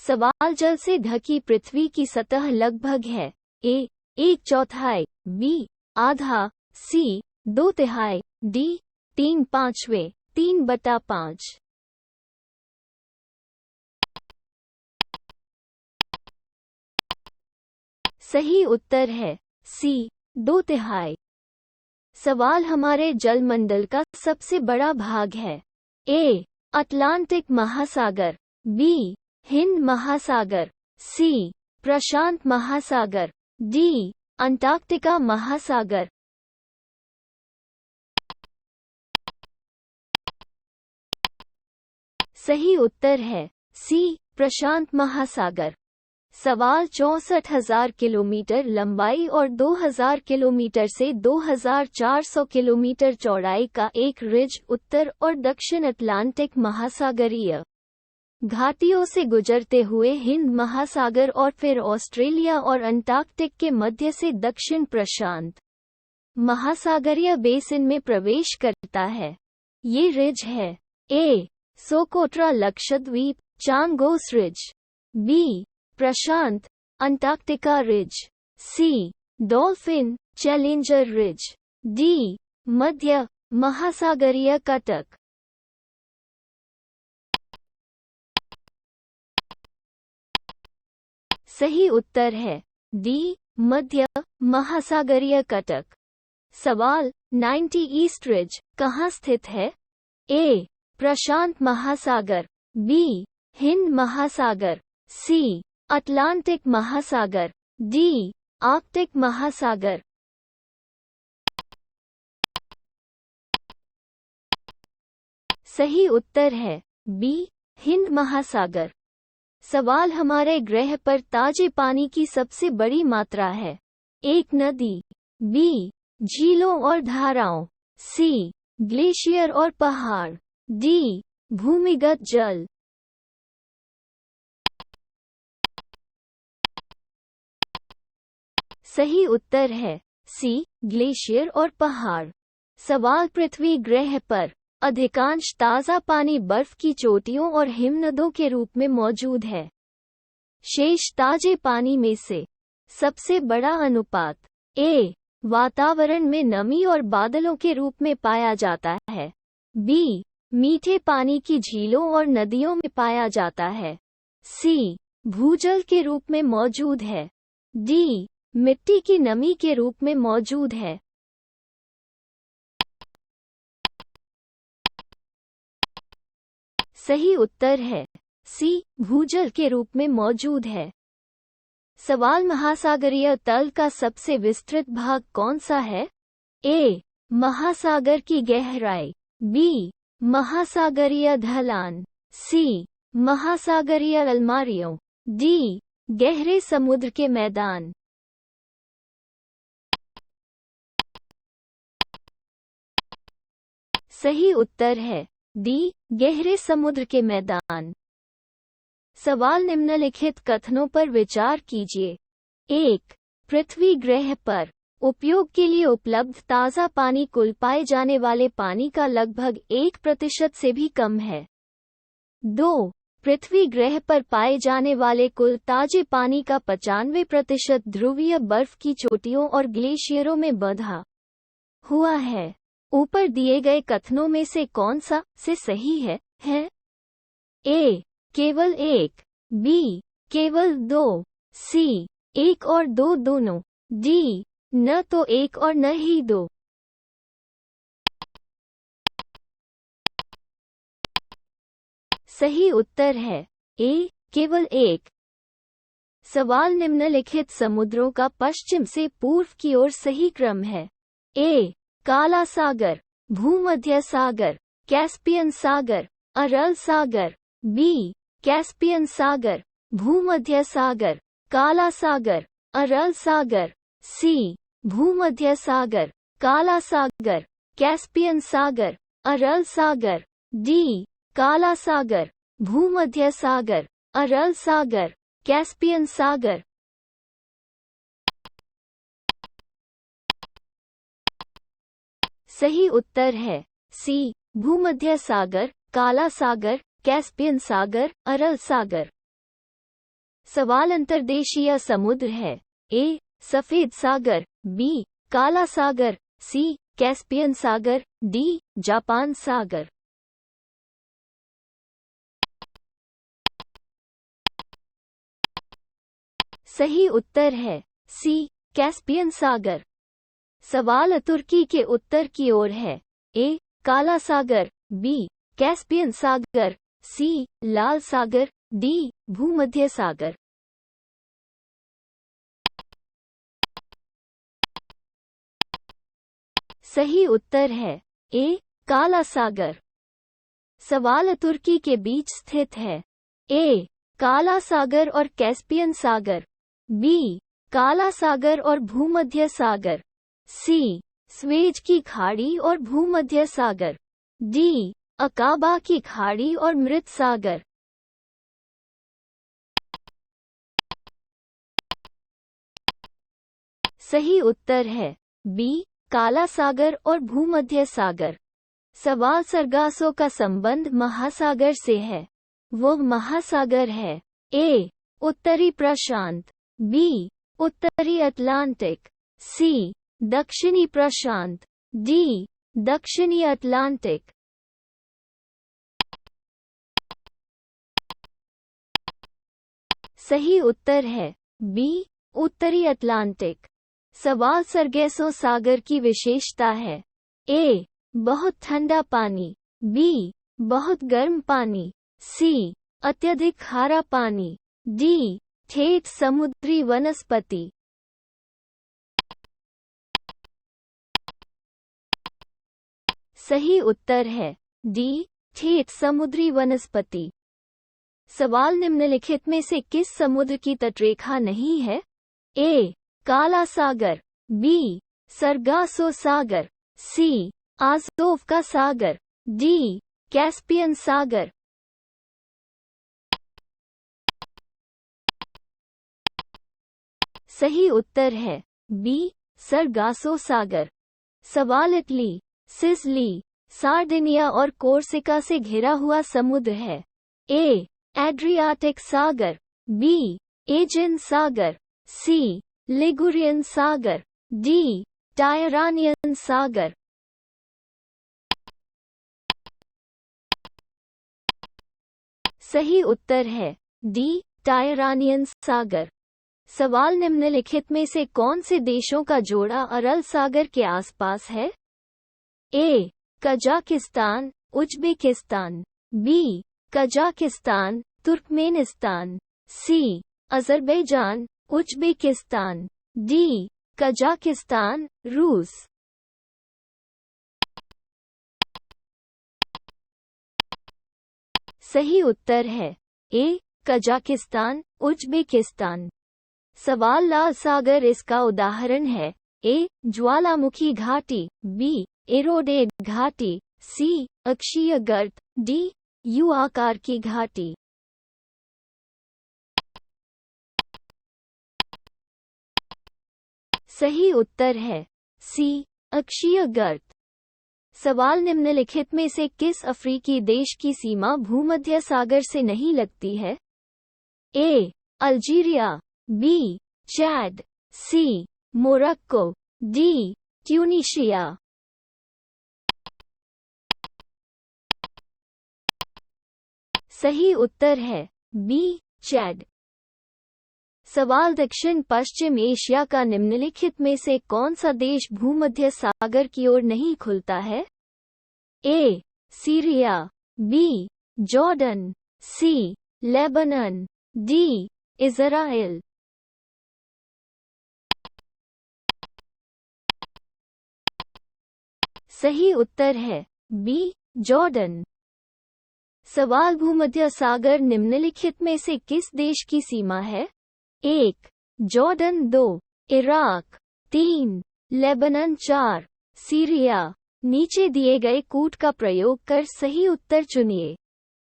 सवाल जल से ढकी पृथ्वी की सतह लगभग है। ए 1/4, बी आधा, सी 2/3, डी 3/5, 3/5। सही उत्तर है सी 2/3। सवाल हमारे जलमंडल का सबसे बड़ा भाग है। ए अटलांटिक महासागर, बी हिंद महासागर, सी प्रशांत महासागर, डी अंटार्कटिका महासागर। सही उत्तर है सी प्रशांत महासागर। सवाल 64,000 किलोमीटर लंबाई और 2,000 किलोमीटर से 2,400 किलोमीटर चौड़ाई का एक रिज उत्तर और दक्षिण अटलांटिक महासागरीय घाटियों से गुजरते हुए हिंद महासागर और फिर ऑस्ट्रेलिया और अंटार्कटिक के मध्य से दक्षिण प्रशांत महासागरीय बेसिन में प्रवेश करता है। ये रिज है ए सोकोट्रा लक्षद्वीप चांगोस रिज, बी प्रशांत अंटार्कटिका रिज, सी डॉल्फिन चैलेंजर रिज, डी मध्य महासागरीय कटक। सही उत्तर है डी मध्य महासागरीय कटक। सवाल 90 ईस्ट रिज कहाँ स्थित है? ए प्रशांत महासागर, बी हिंद महासागर, सी अटलांटिक महासागर, डी आर्कटिक महासागर। सही उत्तर है बी हिंद महासागर। सवाल हमारे ग्रह पर ताजे पानी की सबसे बड़ी मात्रा है? एक नदी, बी झीलों और धाराओं, सी ग्लेशियर और पहाड़, डी भूमिगत जल। सही उत्तर है सी ग्लेशियर और पहाड़। सवाल पृथ्वी ग्रह पर अधिकांश ताज़ा पानी बर्फ की चोटियों और हिमनदों के रूप में मौजूद है। शेष ताजे पानी में से सबसे बड़ा अनुपात ए वातावरण में नमी और बादलों के रूप में पाया जाता है, बी मीठे पानी की झीलों और नदियों में पाया जाता है, सी भूजल के रूप में मौजूद है, डी मिट्टी की नमी के रूप में मौजूद है। सही उत्तर है सी भूजल के रूप में मौजूद है। सवाल महासागरीय तल का सबसे विस्तृत भाग कौन सा है? ए महासागर की गहराई, बी महासागरीय ढलान, सी महासागरीय अलमारियों, डी गहरे समुद्र के मैदान। सही उत्तर है डी गहरे समुद्र के मैदान। सवाल निम्नलिखित कथनों पर विचार कीजिए। 1. पृथ्वी ग्रह पर उपयोग के लिए उपलब्ध ताज़ा पानी कुल पाए जाने वाले पानी का लगभग 1% से भी कम है। 2. पृथ्वी ग्रह पर पाए जाने वाले कुल ताजे पानी का 95% ध्रुवीय बर्फ की चोटियों और ग्लेशियरों में बंधा हुआ है। ऊपर दिए गए कथनों में से कौन सा से सही है? ए केवल एक, बी केवल दो, सी एक और दो दोनों, डी न तो एक और न ही दो। सही उत्तर है ए केवल एक। सवाल निम्नलिखित समुद्रों का पश्चिम से पूर्व की ओर सही क्रम है। ए काला सागर, भूमध्य सागर, कैस्पियन सागर, अरल सागर, बी कैस्पियन सागर, भूमध्य सागर, काला सागर, अरल सागर, सी भूमध्य सागर, काला सागर, कैस्पियन सागर, अरल सागर, डी काला सागर, भूमध्य सागर, अरल सागर, कैस्पियन सागर। सही उत्तर है सी भूमध्य सागर, काला सागर, कैस्पियन सागर, अरल सागर। सवाल अंतर्देशीय समुद्र है। ए सफेद सागर, बी काला सागर, सी कैस्पियन सागर, डी जापान सागर। सही उत्तर है सी कैस्पियन सागर। सवाल तुर्की के उत्तर की ओर है। ए काला सागर, बी कैस्पियन सागर, सी लाल सागर, डी भूमध्य सागर। सही उत्तर है ए काला सागर। सवाल तुर्की के बीच स्थित है? ए. काला सागर और कैस्पियन सागर, बी. काला सागर और भूमध्य सागर, सी. स्वेज की खाड़ी और भूमध्य सागर, डी. अकाबा की खाड़ी और मृत सागर। सही उत्तर है बी. काला सागर और भूमध्य सागर। सवाल सरगासो का संबंध महासागर से है। वो महासागर है? ए. उत्तरी प्रशांत, बी. उत्तरी अटलांटिक, सी. दक्षिणी प्रशांत, डी. दक्षिणी अटलांटिक। सही उत्तर है बी. उत्तरी अटलांटिक। सवाल सरगेसो सागर की विशेषता है। ए. बहुत ठंडा पानी, बी. बहुत गर्म पानी, सी. अत्यधिक खारा पानी, डी. ठेठ समुद्री वनस्पति। सही उत्तर है डी. ठेठ समुद्री वनस्पति। सवाल निम्नलिखित में से किस समुद्र की तटरेखा नहीं है? ए. काला सागर, बी. सरगासो सागर, सी. आज़ोव का सागर, डी. कैस्पियन सागर। सही उत्तर है बी. सरगासो सागर। सवाल इटली, सिसिली, सार्डिनिया और कोर्सिका से घिरा हुआ समुद्र है। ए. एड्रियाटिक सागर, बी. एजियन सागर, सी. लिगुरियन सागर, डी. टायरानियन सागर। सही उत्तर है डी. टायरानियन सागर। सवाल निम्नलिखित में से कौन से देशों का जोड़ा अरल सागर के आसपास है? A. Kazakhstan, Uzbekistan, B. Kazakhstan, Turkmenistan, C. Azerbaijan, Uzbekistan, D. Kazakhstan, रूस। सही उत्तर है ए. Kazakhstan, Uzbekistan. सवाल लाल सागर इसका उदाहरण है। ए. ज्वालामुखी घाटी, बी. एरोडेड घाटी, सी. अक्षीय गर्त, डी. यू आकार की घाटी। सही उत्तर है सी. अक्षीय गर्त। सवाल निम्नलिखित में से किस अफ्रीकी देश की सीमा भूमध्य सागर से नहीं लगती है? A. Algeria, B. Chad, C. Morocco, D. Tunisia. सही उत्तर है बी. चैड। सवाल दक्षिण पश्चिम एशिया का निम्नलिखित में से कौन सा देश भूमध्य सागर की ओर नहीं खुलता है? A. Syria, B. Jordan, C. Lebanon, D. Israel. सही उत्तर है बी. जॉर्डन। सवाल भूमध्य सागर निम्नलिखित में से किस देश की सीमा है? 1. जॉर्डन, 2. इराक, 3. लेबनान, 4. सीरिया। नीचे दिए गए कूट का प्रयोग कर सही उत्तर चुनिए।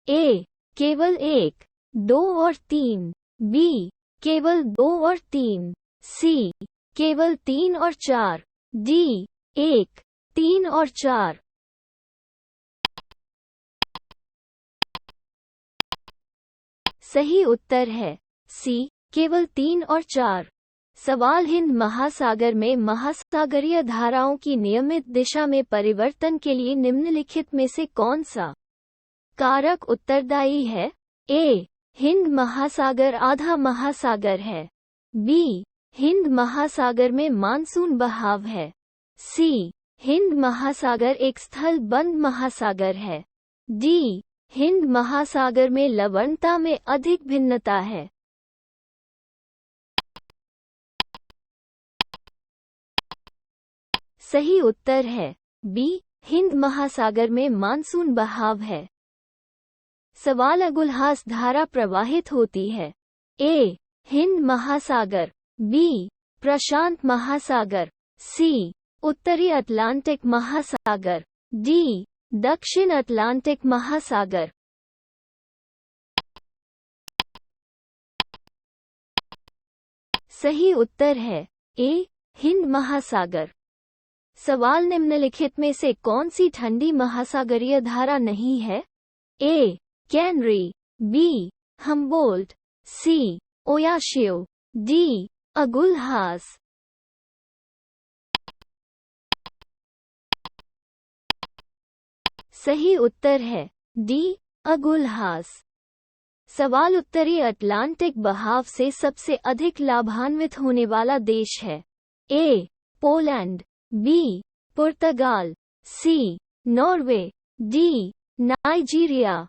ए. केवल 1, 2 और 3, बी. केवल 2 और 3, सी. केवल 3 और 4, डी. 1, 3 और 4। सही उत्तर है सी. केवल 3 और 4। सवाल हिंद महासागर में महासागरीय धाराओं की नियमित दिशा में परिवर्तन के लिए निम्नलिखित में से कौन सा कारक उत्तरदायी है? ए. हिंद महासागर आधा महासागर है, बी. हिंद महासागर में मानसून बहाव है, सी. हिंद महासागर एक स्थल बंद महासागर है, डी. हिंद महासागर में लवणता में अधिक भिन्नता है। सही उत्तर है बी. हिंद महासागर में मानसून बहाव है। सवाल अगुलहास धारा प्रवाहित होती है? ए. हिंद महासागर, बी. प्रशांत महासागर, सी. उत्तरी अटलांटिक महासागर, डी. दक्षिण अटलांटिक महासागर। सही उत्तर है ए. हिंद महासागर। सवाल निम्नलिखित में से कौन सी ठंडी महासागरीय धारा नहीं है? A. Canary, B. Humboldt, C. Oyashio, D. Agulhas. सही उत्तर है डी. अगुलहास। सवाल उत्तरी अटलांटिक बहाव से सबसे अधिक लाभान्वित होने वाला देश है? A. Poland, B. Portugal, C. Norway, D. Nigeria.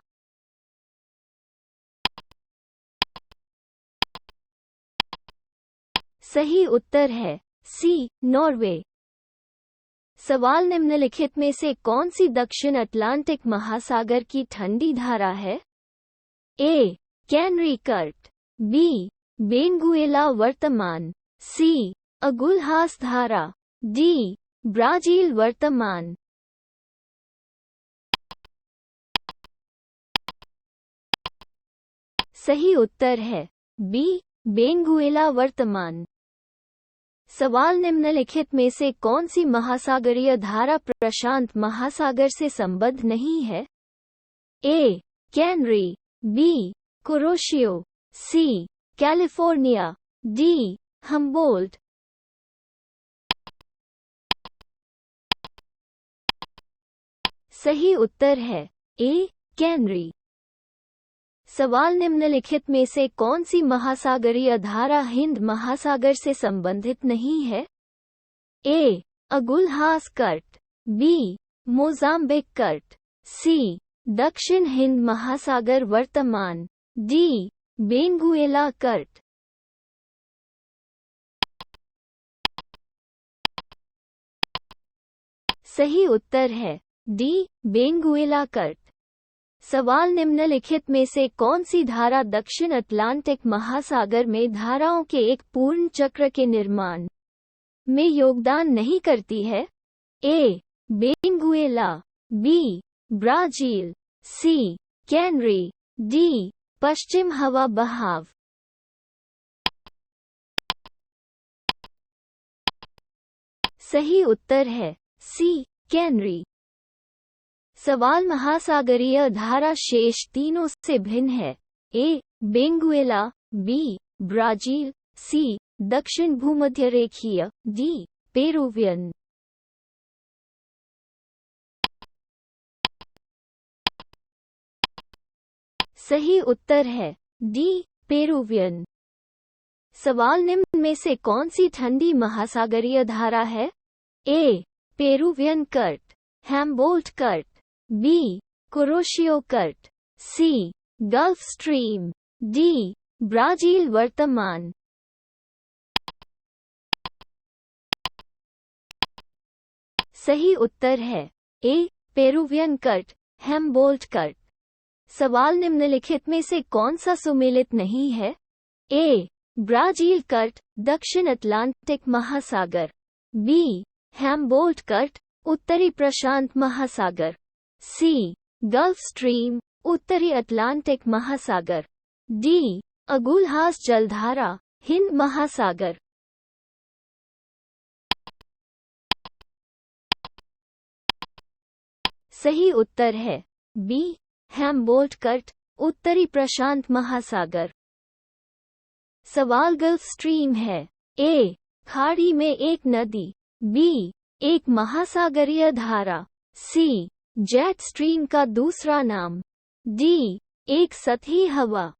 सही उत्तर है सी. नॉर्वे। सवाल निम्नलिखित में से कौन सी दक्षिण अटलांटिक महासागर की ठंडी धारा है? A. Canary current, B. Benguela वर्तमान, सी. अगुलहास धारा, डी. ब्राजील वर्तमान। सही उत्तर है बी. बेंगुएला वर्तमान। सवाल निम्नलिखित में से कौन सी महासागरीय धारा प्रशांत महासागर से संबद्ध नहीं है? A. Canary, B. Kuroshio, C. California, D. Humboldt. सही उत्तर है ए. कैनरी। सवाल निम्नलिखित में से कौन सी महासागरीय धारा हिंद महासागर से संबंधित नहीं है? A. Agulhas current, B. Mozambique current, C. दक्षिण हिंद महासागर वर्तमान, डी. Benguela Kurt. सही उत्तर है डी. Benguela Kurt. सवाल निम्नलिखित में से कौन सी धारा दक्षिण अटलांटिक महासागर में धाराओं के एक पूर्ण चक्र के निर्माण में योगदान नहीं करती है? A. Benguela, B. Brazil, C. Canary, D. पश्चिम हवा बहाव। सही उत्तर है सी. कैनरी। सवाल महासागरीय धारा शेष तीनों से भिन्न है? A. Benguela, B. Brazil, C. दक्षिण भूमध्य रेखीय, डी. पेरुवियन। सही उत्तर है डी. पेरुवियन। सवाल निम्न में से कौन सी ठंडी महासागरीय धारा है? A. Peruvian current, Humboldt current, B. Kuroshio current, C. Gulf Stream, D. Brazil वर्तमान। सही उत्तर है A. Peruvian current, Humboldt current. सवाल निम्नलिखित में से कौन सा सुमेलित नहीं है? ए. ब्राजील कर्ट, दक्षिण अटलांटिक महासागर, बी. हैम्बोल्ट कर्ट, उत्तरी प्रशांत महासागर, सी. गल्फ स्ट्रीम, उत्तरी अटलांटिक महासागर, डी. अगुलहास जलधारा, हिंद महासागर। सही उत्तर है बी. हैम्बोल्ट कर्ट, उत्तरी प्रशांत महासागर। सवाल गल्फ स्ट्रीम है? ए. खाड़ी में एक नदी, बी. एक महासागरीय धारा, सी. जेट स्ट्रीम का दूसरा नाम, डी. एक सतही हवा।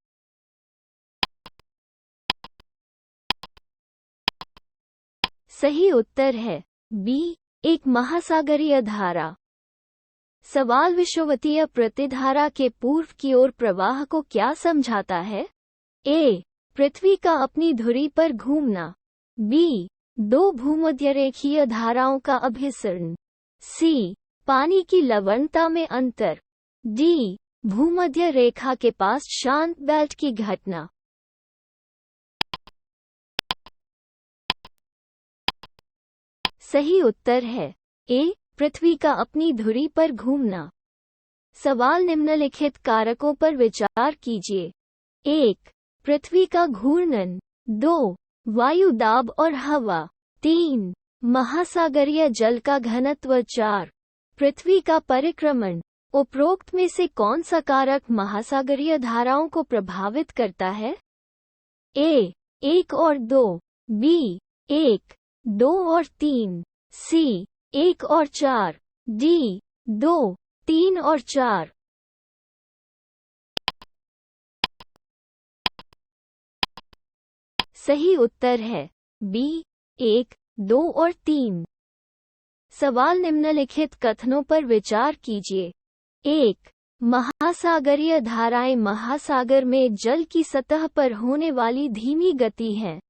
सही उत्तर है बी. एक महासागरीय धारा। सवाल विषुवतीय प्रतिधारा के पूर्व की ओर प्रवाह को क्या समझाता है? ए. पृथ्वी का अपनी धुरी पर घूमना, बी. दो भूमध्यरेखीय धाराओं का अभिसरण, सी. पानी की लवणता में अंतर, डी. भूमध्य रेखा के पास शांत बेल्ट की घटना। सही उत्तर है ए, पृथ्वी का अपनी धुरी पर घूमना। सवाल निम्नलिखित कारकों पर विचार कीजिए। 1. पृथ्वी का घूर्णन। 2. वायु दाब और हवा। 3. महासागरीय जल का घनत्व। 4. पृथ्वी का परिक्रमण। उपरोक्त में से कौन सा कारक महासागरीय धाराओं को प्रभावित करता है? ए, 1 और 2। बी, 1, 2 और 3। सी, 1 और 4। डी, 2, 3 और 4। सही उत्तर है बी, 1, 2 और 3। सवाल निम्नलिखित कथनों पर विचार कीजिए। 1. महासागरीय धाराएं महासागर में जल की सतह पर होने वाली धीमी गति हैं।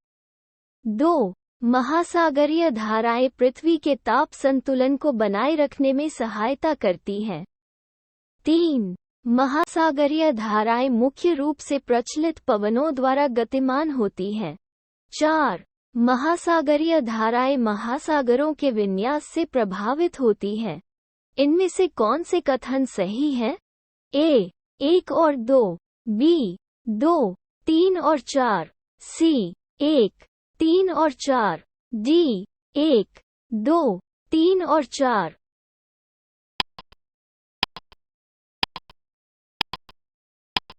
2. महासागरीय धाराएं पृथ्वी के ताप संतुलन को बनाए रखने में सहायता करती हैं। 3. महासागरीय धाराएं मुख्य रूप से प्रचलित पवनों द्वारा गतिमान होती हैं। 4. महासागरीय धाराएं महासागरों के विन्यास से प्रभावित होती हैं। इनमें से कौन से कथन सही हैं? ए, 1 और 2। बी, 2, 3 और 4। सी, 1, 3 और 4। डी, 1, 2, 3 और 4।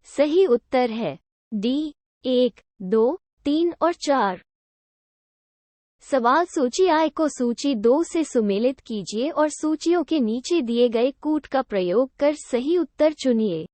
सही उत्तर है डी, 1, 2, 3 और 4। सवाल सूची I को सूची 2 से सुमेलित कीजिए और सूचियों के नीचे दिए गए कूट का प्रयोग कर सही उत्तर चुनिए।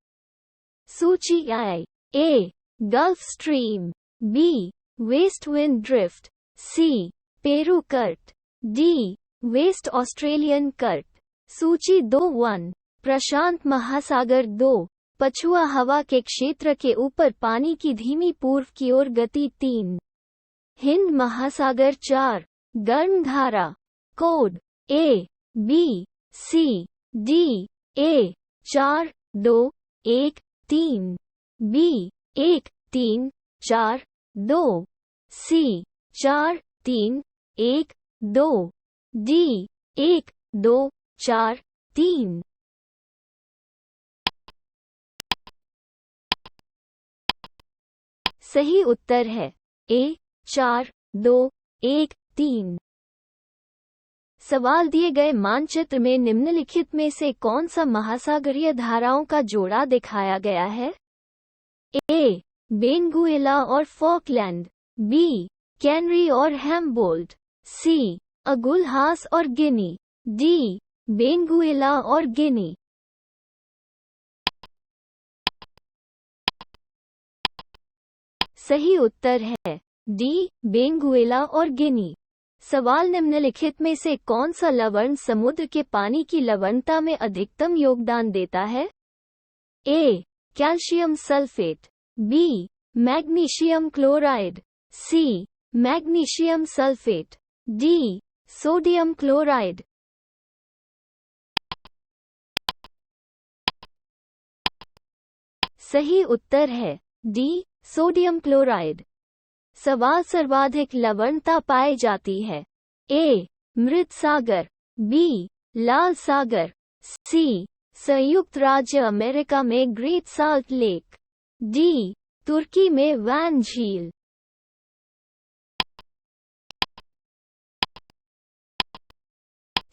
सूची I। A, Gulf Stream. B, West Wind Drift. C, Peru current. D, West Australian current. सूची 2-1, प्रशांत महासागर। 2, पछुआ हवा के क्षेत्र के ऊपर पानी की धीमी पूर्व की ओर गति। 3, हिंद महासागर। 4, गर्म धारा। Code A, B, C, D. A, 4, 2, 1, 3। B, 1, 3, 4, 2। C, 4, 3, 1, 2। D, 1, 2, 4, 3। सही उत्तर है ए, 4, 2, 1, 3। सवाल दिए गए मानचित्र में निम्नलिखित में से कौन सा महासागरीय धाराओं का जोड़ा दिखाया गया है? ए, बेंगुएला और फॉकलैंड। बी, कैनरी और हैम्बोल्ट। सी, अगुलहास और गिनी। डी, बेंगुएला और गिनी। सही उत्तर है डी, बेंगुएला और गिनी। सवाल निम्नलिखित में से कौन सा लवण समुद्र के पानी की लवणता में अधिकतम योगदान देता है? A, calcium sulphate. B, magnesium chloride. C, magnesium sulphate. D, sodium chloride. सही उत्तर है डी, सोडियम क्लोराइड। सवाल सर्वाधिक लवणता पाई जाती है। ए, मृत सागर। बी, लाल सागर। सी, संयुक्त राज्य अमेरिका में ग्रेट साल्ट लेक। डी, तुर्की में वैन झील।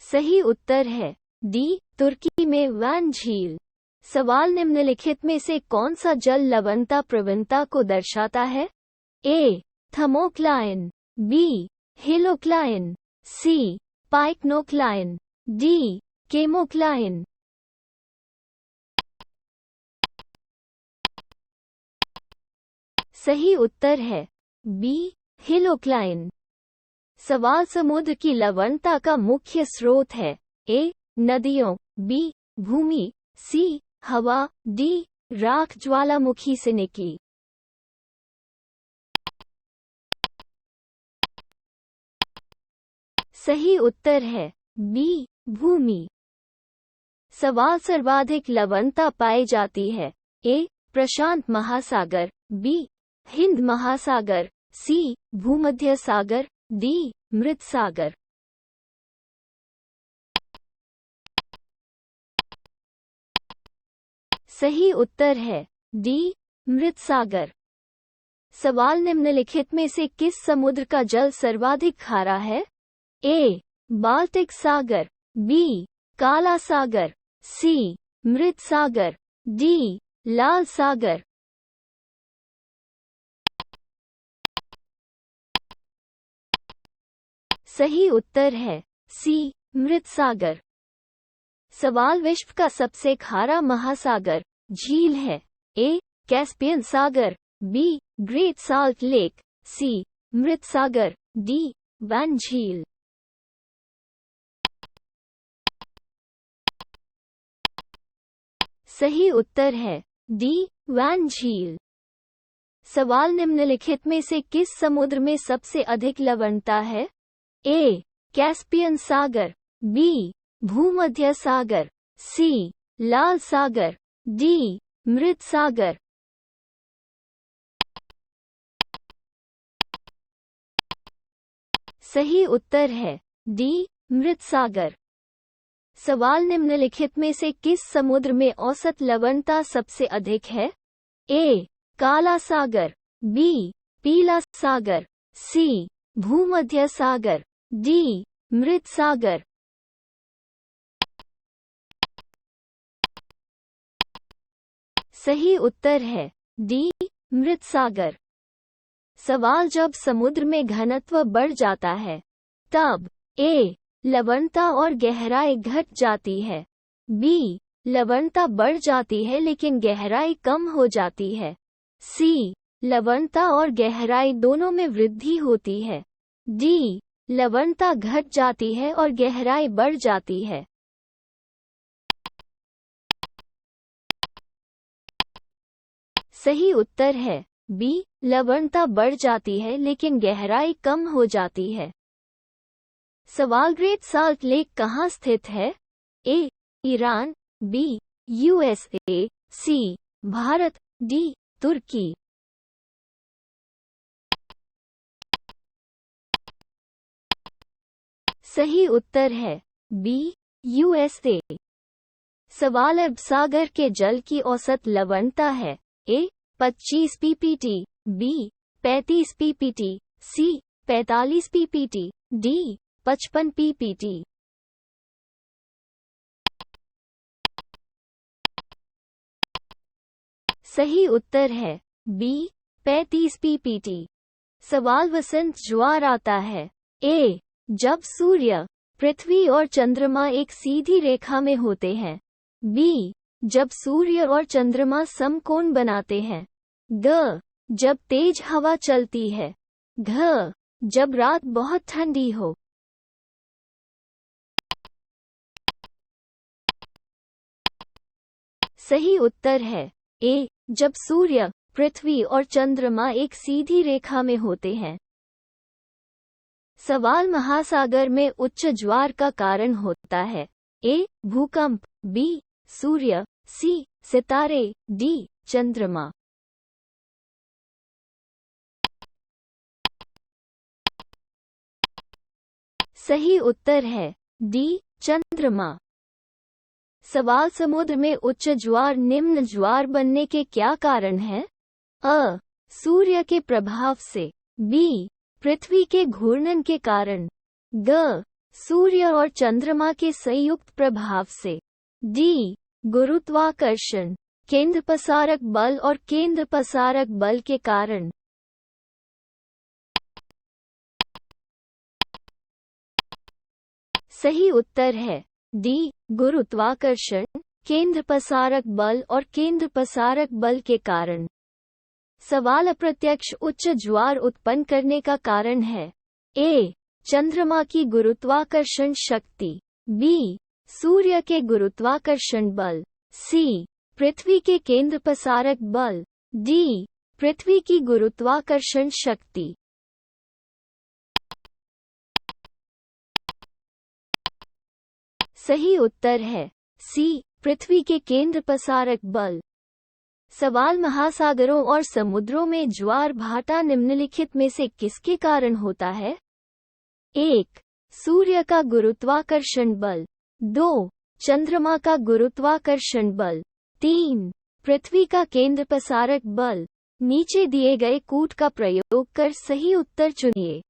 सही उत्तर है डी, तुर्की में वैन झील। सवाल निम्नलिखित में से कौन सा जल लवणता प्रवणता को दर्शाता है? ए, थर्मोक्लाइन। बी, हेलोक्लाइन। सी, पाइक्नोक्लाइन। डी, केमोक्लाइन। सही उत्तर है बी, हेलोक्लाइन। सवाल समुद्र की लवणता का मुख्य स्रोत है। ए, नदियों। बी, भूमि। सी, हवा। डी, राख ज्वालामुखी से निकली। सही उत्तर है बी, भूमि। सवाल सर्वाधिक लवणता पाई जाती है? ए. प्रशांत महासागर, बी. हिंद महासागर, सी. भूमध्य सागर, डी. मृत सागर। सही उत्तर है डी. मृत सागर। सवाल निम्नलिखित में से किस समुद्र का जल सर्वाधिक खारा है? ए. बाल्टिक सागर, बी. काला सागर, सी. मृत सागर, डी. लाल सागर। सही उत्तर है सी. मृत सागर। सवाल विश्व का सबसे खारा महासागर झील है? ए. कैस्पियन सागर, बी. ग्रेट साल्ट लेक, सी. मृत सागर, डी. वैन झील। सही उत्तर है डी. वैन झील। सवाल निम्नलिखित में से किस समुद्र में सबसे अधिक लवणता है? ए. कैस्पियन सागर, बी. भूमध्य सागर, सी. लाल सागर, डी. मृत सागर। सही उत्तर है डी. मृत सागर। सवाल निम्नलिखित में से किस समुद्र में औसत लवणता सबसे अधिक है? ए. काला सागर, बी. पीला सागर, सी. भूमध्य सागर, डी. मृत सागर। सही उत्तर है डी. मृत सागर। सवाल जब समुद्र में घनत्व बढ़ जाता है तब ए. लवणता और गहराई घट जाती है, बी. लवणता बढ़ जाती है लेकिन गहराई कम हो जाती है, सी. लवणता और गहराई दोनों में वृद्धि होती है, डी. लवणता घट जाती है और गहराई बढ़ जाती है। सही उत्तर है बी. लवणता बढ़ जाती है लेकिन गहराई कम हो जाती है। सवाल ग्रेट साल्ट लेक कहाँ स्थित है? A. Iran, B. USA, C. Bharat, D. Turkey. सही उत्तर है बी. यूएसए। सवाल अरब सागर के जल की औसत लवणता है? ए. 25 पीपीटी, बी. 35 पीपीटी, सी. 45 पीपीटी, डी. 55 पीपीटी। सही उत्तर है बी. 35 पीपीटी। सवाल वसंत ज्वार आता है? ए. जब सूर्य, पृथ्वी और चंद्रमा एक सीधी रेखा में होते हैं, बी. जब सूर्य और चंद्रमा समकोण बनाते हैं, ग. जब तेज हवा चलती है, घ. जब रात बहुत ठंडी हो। सही उत्तर है ए. जब सूर्य, पृथ्वी और चंद्रमा एक सीधी रेखा में होते हैं। सवाल महासागर में उच्च ज्वार का कारण होता है? ए. भूकंप, बी. सूर्य, सी. सितारे, डी. चंद्रमा। सही उत्तर है डी. चंद्रमा। सवाल समुद्र में उच्च ज्वार निम्न ज्वार बनने के क्या कारण है? अ. सूर्य के प्रभाव से, बी. पृथ्वी के घूर्णन के कारण, ग. सूर्य और चंद्रमा के संयुक्त प्रभाव से, डी. गुरुत्वाकर्षण, केंद्रपसारक बल और केंद्रपसारक बल के कारण। सही उत्तर है डी. गुरुत्वाकर्षण, केंद्रपसारक बल और केंद्रपसारक बल के कारण। सवाल अप्रत्यक्ष उच्च ज्वार उत्पन्न करने का कारण है? ए. चंद्रमा की गुरुत्वाकर्षण शक्ति, बी. सूर्य के गुरुत्वाकर्षण बल, सी. पृथ्वी के केंद्रपसारक बल, डी. पृथ्वी की गुरुत्वाकर्षण शक्ति। सही उत्तर है सी. पृथ्वी के केंद्र पसारक बल। सवाल महासागरों और समुद्रों में ज्वार भाटा निम्नलिखित में से किसके कारण होता है? 1. सूर्य का गुरुत्वाकर्षण बल। 2. चंद्रमा का गुरुत्वाकर्षण बल। 3. पृथ्वी का केंद्र पसारक बल। नीचे दिए गए कूट का प्रयोग कर सही उत्तर चुनिए।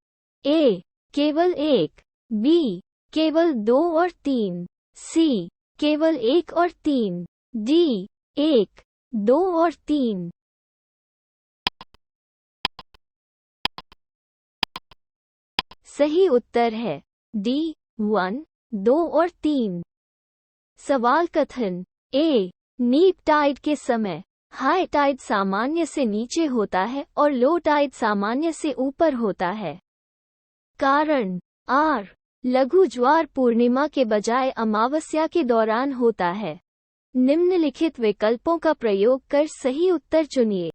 ए. केवल 1। बी. केवल 2 और 3। सी. केवल 1 और 3। डी. 1, 2 और 3। सही उत्तर है डी. 1, 2 और 3। सवाल कथन। ए. नीप टाइड के समय हाई टाइड सामान्य से नीचे होता है और लो टाइड सामान्य से ऊपर होता है। कारण। आर. लघु ज्वार पूर्णिमा के बजाय अमावस्या के दौरान होता है। निम्नलिखित विकल्पों का प्रयोग कर सही उत्तर चुनिए।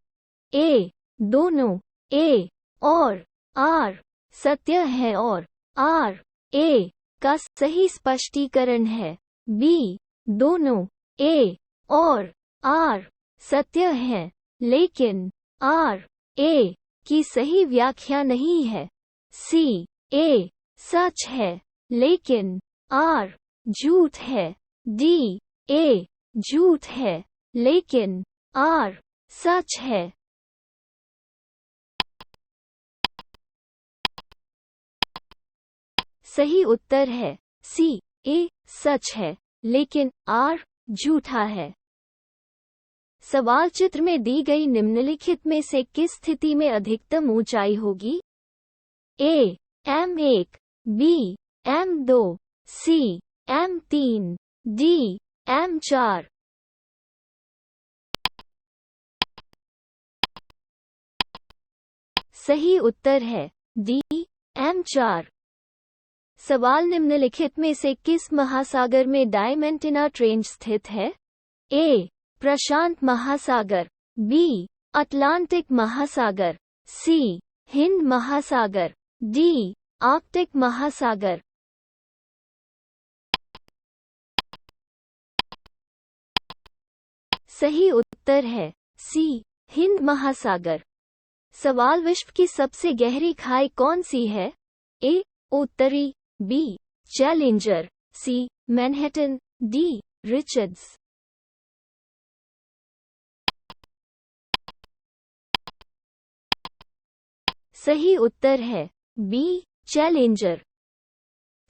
ए. दोनों। ए और आर सत्य है और आर ए का सही स्पष्टीकरण है। बी. दोनों ए और आर सत्य है लेकिन आर ए की सही व्याख्या नहीं है। सी. ए सच है लेकिन आर झूठ है। डी. ए झूठ है लेकिन आर सच है। सही उत्तर है सी. ए सच है लेकिन आर झूठा है। सवाल चित्र में दी गई निम्नलिखित में से किस स्थिति में अधिकतम ऊंचाई होगी? A. M1, B. M2, C. M3, D. M4। सही उत्तर है डी. M4। सवाल निम्नलिखित में से किस महासागर में डायमंटिना ट्रेंच स्थित है? ए. प्रशांत महासागर। बी. अटलांटिक महासागर। सी. हिंद महासागर। डी. आर्कटिक महासागर। सही उत्तर है सी. हिंद महासागर। सवाल विश्व की सबसे गहरी खाई कौन सी है? ए. उत्तरी। बी. चैलेंजर। सी. मैनहट्टन। डी. रिचर्ड्स। सही उत्तर है बी. चैलेंजर।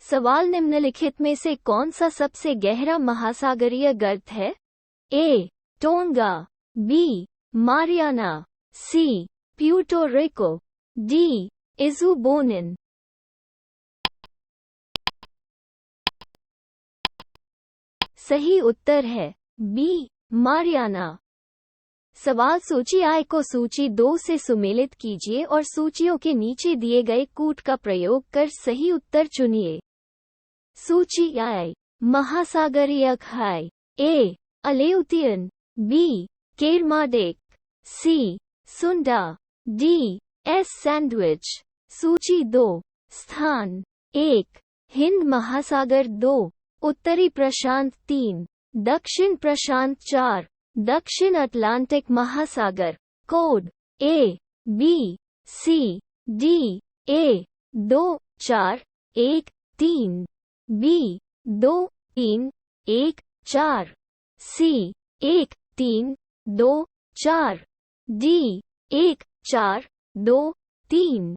सवाल निम्नलिखित में से कौन सा सबसे गहरा महासागरीय गर्त है? A. Tonga. B. Mariana. C. Puerto Rico. D. Izu Bonin. सही उत्तर है बी. मारियाना। सवाल सूची आई को सूची 2 से सुमेलित कीजिए और सूचियों के नीचे दिए गए कूट का प्रयोग कर सही उत्तर चुनिए। सूची आई। महासागरीय खाई। ए. अलेउतियन। बी. केरमाडेक। सी. सुंडा। डी. S sandwich. सूची 2। स्थान 1. हिंद महासागर। 2. उत्तरी प्रशांत। 3. दक्षिण प्रशांत। 4. दक्षिण अटलांटिक महासागर। Code A. B. C. D. A. 2, 4, 1, 3। B. 2, 3, 1, 4। C. 1, 3, 2, 4। D. 1, 4, 2, 3।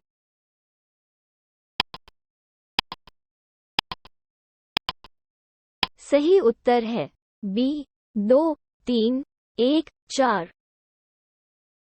सही उत्तर है बी. 2, 3, 1, 4।